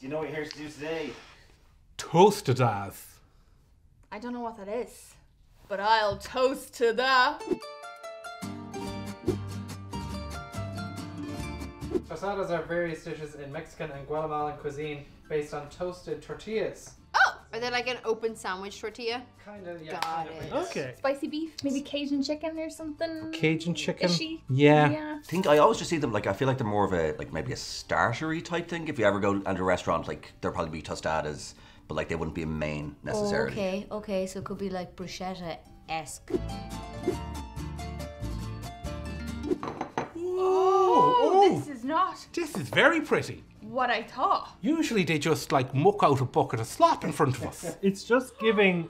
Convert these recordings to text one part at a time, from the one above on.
Do you know what you're here to do today? Tostadas. I don't know what that is, but I'll toast to the... Tostadas are various dishes in Mexican and Guatemalan cuisine based on toasted tortillas. Oh, are they like an open sandwich tortilla? Kind of, yeah. Got kind of, it. yes. Okay. Spicy beef, maybe Cajun chicken or something. Cajun chicken. Fishy. Yeah. I think I always just see them like, I feel like they're more of a, like maybe a startery type thing. If you ever go into a restaurant, like there'll probably be tostadas, but like they wouldn't be a main necessarily. Okay, so it could be like bruschetta-esque. Oh, this is not This is very pretty. what I thought. Usually they just like muck out a bucket of slop in front of us. It's just giving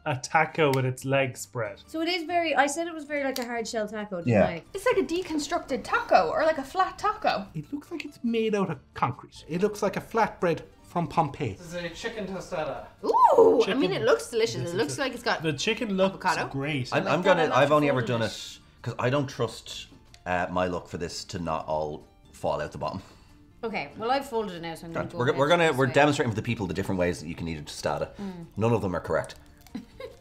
a taco with its legs spread. So it is very, I said it was very like a hard shell taco, didn't Yeah. I? It's like a deconstructed taco or like a flat taco. It looks like it's made out of concrete. It looks like a flatbread from Pompeii. This is a chicken tostada. Ooh, I Chicken. mean, it looks delicious. This It looks is like it's got... The chicken looks Avocado? great. I've only ever done it because I don't trust my luck for this to not all fall out the bottom. Okay, well I've folded it now, so I'm going to go We're demonstrating for the people the different ways that you can eat a tostada. None of them are correct.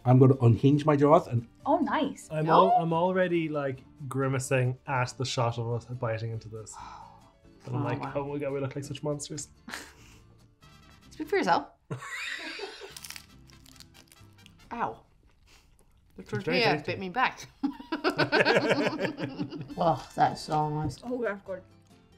I'm going to unhinge my jaws and Oh, nice. I'm already like grimacing at the shot of us biting into this. And I'm like, oh my god, we look like such monsters. Speak for yourself. Ow. The tortilla tasty. bit me back. Oh, that's so nice. Oh, that's good.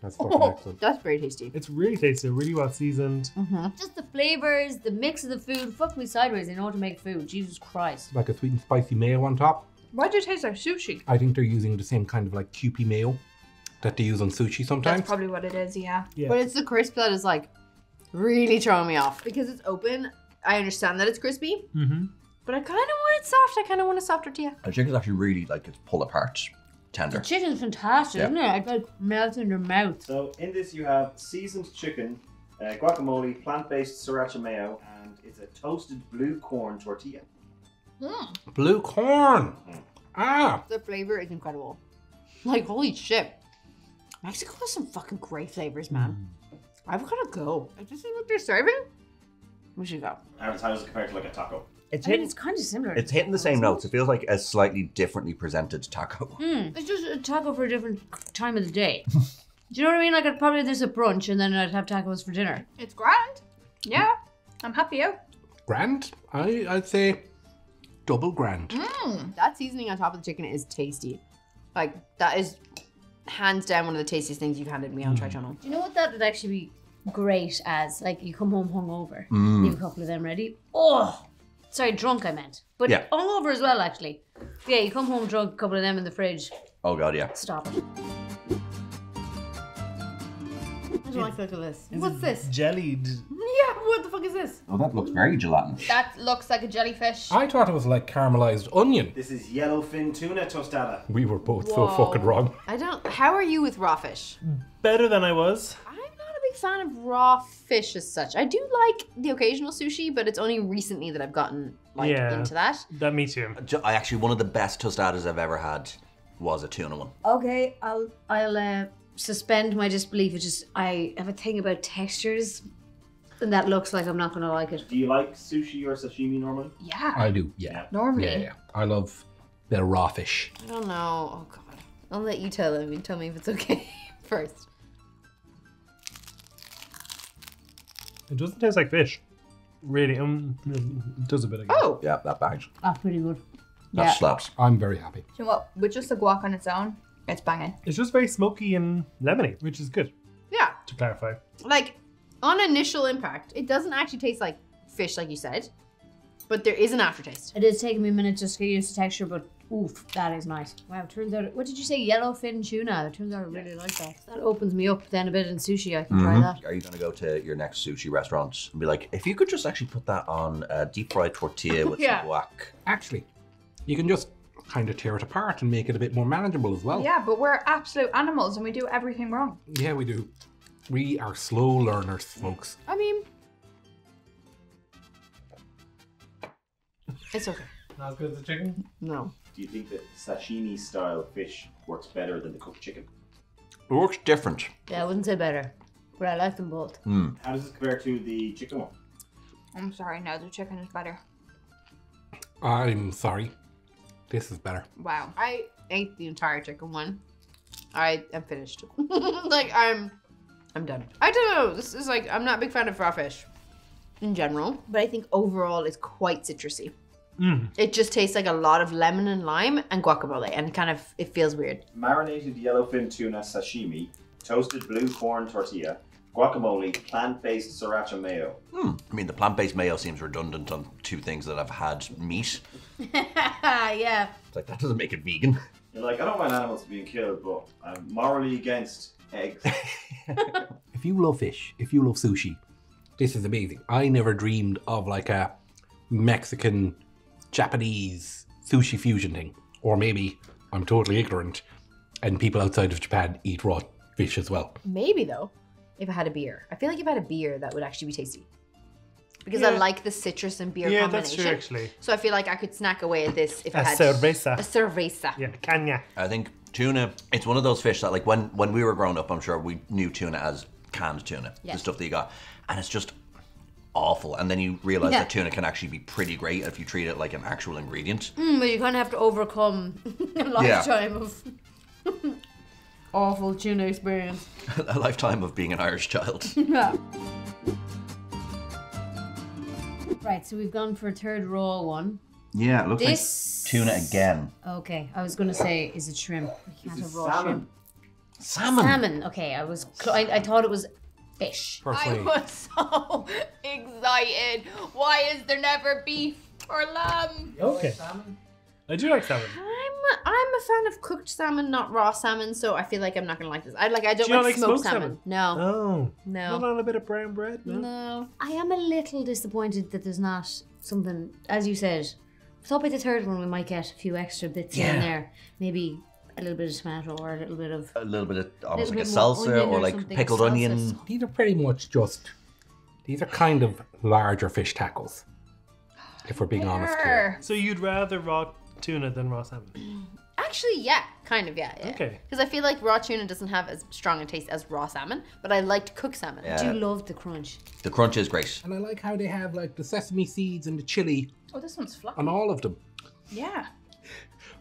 that's fucking excellent. That's very tasty. It's really tasty, really well seasoned. Just the flavors, the mix of the food, fuck me sideways, they know how to make food. Jesus Christ. Like a sweet and spicy mayo on top. Why do it taste like sushi? I think they're using the same kind of like Kewpie mayo that they use on sushi sometimes. That's probably what it is, yeah. Yeah. But it's the crisp that is like really throwing me off. Because it's open, I understand that it's crispy. But I kind of want it soft. I kind of want a soft tortilla. The chicken's actually really like it's pull apart tender. The chicken's fantastic, isn't it? It's like melts in your mouth. So in this you have seasoned chicken, guacamole, plant-based sriracha mayo, and it's a toasted blue corn tortilla. Blue corn. Ah. The flavor is incredible. Like, holy shit. Mexico has some fucking great flavors, man. I've got to go. Is this what they're serving? We should go. How does it compare to like a taco? It's I mean, hitting, it's kind of similar. it's hitting the same notes. It feels like a slightly differently presented taco. It's just a taco for a different time of the day. Do you know what I mean? Like I'd probably do this at brunch and then I'd have tacos for dinner. It's grand. Yeah, I'm happy out. Grand? I'd say double grand. That seasoning on top of the chicken is tasty. Like, that is hands down one of the tastiest things you've handed me on Trichannel. Do you know what that would actually be great as? Like you come home hungover, leave a couple of them ready. Oh, sorry, drunk I meant. But Yeah. hungover as well, actually. Yeah, you come home drunk, a couple of them in the fridge. Oh god, yeah. Stop it. I don't like the look of this. What's this? Jellied. Yeah, what the fuck is this? Oh, that looks very gelatinous. That looks like a jellyfish. I thought it was like caramelized onion. This is yellowfin tuna tostada. We were both so fucking wrong. How are you with raw fish? Better than I was. I'm not a big fan of raw fish as such. I do like the occasional sushi, but it's only recently that I've gotten like into that. That me too. I actually, one of the best tostadas I've ever had was a tuna one. Okay, I'll suspend my disbelief. It's just I have a thing about textures, and that looks like I'm not gonna like it. Do you like sushi or sashimi normally? Yeah, I do, yeah. normally. Yeah. I love a bit of raw fish. I don't know. Oh god. I'll let you tell him and tell me if it's okay first. It doesn't taste like fish. Really, it does a bit of Oh! Yeah, that bags. That's pretty good. That slaps. I'm very happy. You know what? With just the guac on its own, it's banging. It's just very smoky and lemony, which is good, Yeah. to clarify. Like, on initial impact, it doesn't actually taste like fish, like you said, but there is an aftertaste. It is taking me a minute just to get used to texture, but oof, that is nice. Wow, turns out, what did you say? Yellowfin tuna. It turns out I really like that. That opens me up then a bit in sushi. I can try that. Are you going to go to your next sushi restaurant and be like, if you could just actually put that on a deep fried tortilla with Yeah. some guac? Actually, you can just kind of tear it apart and make it a bit more manageable as well. Yeah, but we're absolute animals and we do everything wrong. Yeah, we do. We are slow learners, folks. I mean, it's okay. Not as good as the chicken? No. Do you think that sashimi style fish works better than the cooked chicken? It works different. Yeah, I wouldn't say better. But I like them both. How does this compare to the chicken one? I'm sorry, no, the chicken is better. I'm sorry. This is better. Wow. I ate the entire chicken one. I am finished. Like I'm done. I don't know. This is like I'm not a big fan of raw fish in general, but I think overall it's quite citrusy. It just tastes like a lot of lemon and lime and guacamole, and kind of it feels weird. Marinated yellowfin tuna sashimi, toasted blue corn tortilla, guacamole, plant-based sriracha mayo. I mean, the plant-based mayo seems redundant on two things that have had meat. Yeah. It's like, that doesn't make it vegan. You're like, I don't mind animals being killed, but I'm morally against eggs. If you love fish, if you love sushi, this is amazing. I never dreamed of like a Mexican, Japanese sushi fusion thing. Or maybe I'm totally ignorant and people outside of Japan eat raw fish as well. Maybe though, if I had a beer. I feel like if I had a beer, that would actually be tasty. Because I like the citrus and beer combination. That's true, actually. So I feel like I could snack away at this if I A had cerveza. a cerveza. Yeah, canya. I think tuna, it's one of those fish that like when we were growing up, I'm sure we knew tuna as canned tuna, the Yes. stuff that you got. And it's just awful. And then you realize Yeah. that tuna can actually be pretty great if you treat it like an actual ingredient. But you kind of have to overcome a lifetime of awful tuna experience. A lifetime of being an Irish child. Yeah. Right, so we've gone for a third raw one. Yeah, it looks This like tuna again. Okay, I was going to say, is it shrimp? We can't have raw shrimp. Salmon. Salmon. Okay, I thought it was fish. I Personally, was so excited. Why is there never beef or lamb? Okay. I do like salmon. I'm a fan of cooked salmon, not raw salmon, so I feel like I'm not gonna like this. I don't Do you not like like smoked smoked salmon. salmon? No. Oh. No. Not on a bit of brown bread? No. No. I am a little disappointed that there's not something, as you said, I thought by the third one we might get a few extra bits in there. Maybe a little bit of tomato or a little bit of... A little bit of almost like a Little bit more salsa onion or or like something, pickled salsa. onion. these are pretty much just, these are kind of larger fish tacos. If we're being honest here. Err. So you'd rather raw tuna than raw salmon? Actually, yeah. Kind of, yeah. Okay. Because I feel like raw tuna doesn't have as strong a taste as raw salmon, but I liked cooked salmon. I do love the crunch. The crunch is great. And I like how they have like the sesame seeds and the chili Oh, this one's fluffy. on all of them. Yeah.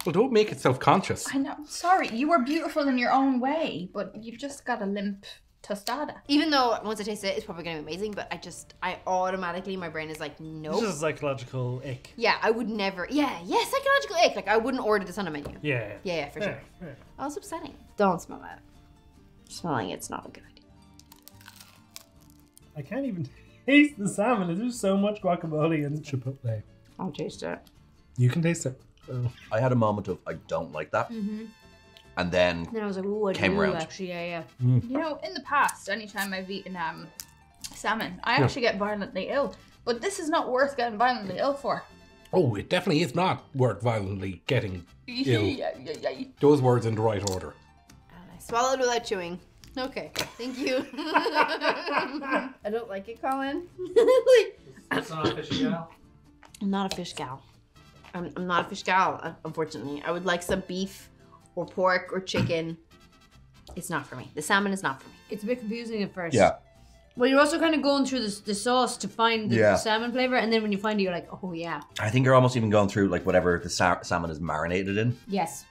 Well, don't make it self-conscious. I know. Sorry, you were beautiful in your own way, but you've just got a limp tostada. Even though once I taste it, it's probably going to be amazing, but I automatically, my brain is like, This nope. is a psychological ick. Yeah, I would never. Yeah, psychological ick. Like, I wouldn't order this on a menu. Yeah. Yeah, for sure. Yeah. Oh, it's upsetting. Don't smell that. Smelling it's not a good idea. I can't even taste the salmon. There's just so much guacamole and chipotle. I'll taste it. You can taste it. Oh. I had a moment of I don't like that. And then Then I was like, ooh, I Came do around. actually, yeah. You know, in the past, anytime I've eaten salmon, I actually get violently ill. But this is not worth getting violently ill for. Oh, it definitely is not worth violently getting ill. Yeah. Those words in the right order. And I swallowed without chewing. Okay, thank you. I don't like it, Colin. It's not a fishy gal. I'm not a fish gal. I'm not a fish gal, unfortunately. I would like some beef or pork or chicken. It's not for me. The salmon is not for me. It's a bit confusing at first. yeah, Well, you're also kind of going through the sauce to find the Yeah. salmon flavor, and then when you find it, you're like, oh yeah, I think you're almost even going through like whatever the salmon is marinated in. yes,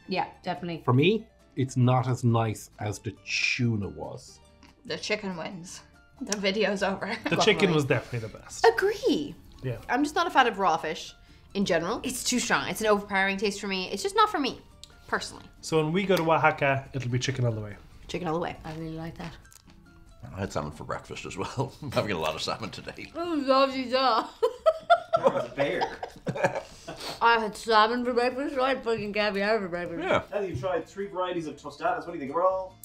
yeah, definitely. For me, it's not as nice as the tuna was. The chicken wins. The video's over. The chicken was definitely the best. Agree. Yeah. I'm just not a fan of raw fish in general. It's too strong. It's an overpowering taste for me. It's just not for me, personally. So when we go to Oaxaca, it'll be chicken all the way. Chicken all the way. I really like that. I had salmon for breakfast as well. I'm having a lot of salmon today. It's a bear. I had salmon for breakfast, so I had fucking caviar for breakfast. Yeah. Now that you've tried 3 varieties of tostadas, what do you think? We're all...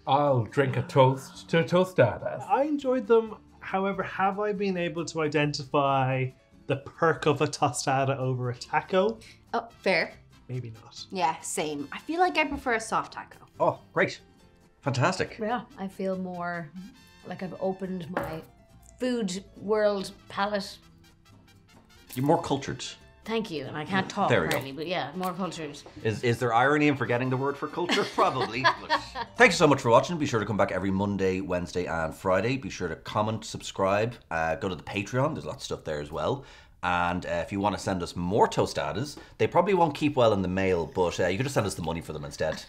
I'll drink a toast to Tostadas. I enjoyed them. However, have I been able to identify the perk of a tostada over a taco? Oh, fair. Maybe not. Yeah, same. I feel like I prefer a soft taco. Oh, great. Fantastic. Yeah, I feel more like I've opened my food world palette. You're more cultured. Thank you. And I can't talk There we go. apparently, but yeah, more cultured. Is there irony in forgetting the word for culture? Probably. Thanks so much for watching. Be sure to come back every Monday, Wednesday, and Friday. Be sure to comment, subscribe, go to the Patreon. There's lots of stuff there as well. And if you want to send us more tostadas, they probably won't keep well in the mail, but you could just send us the money for them instead.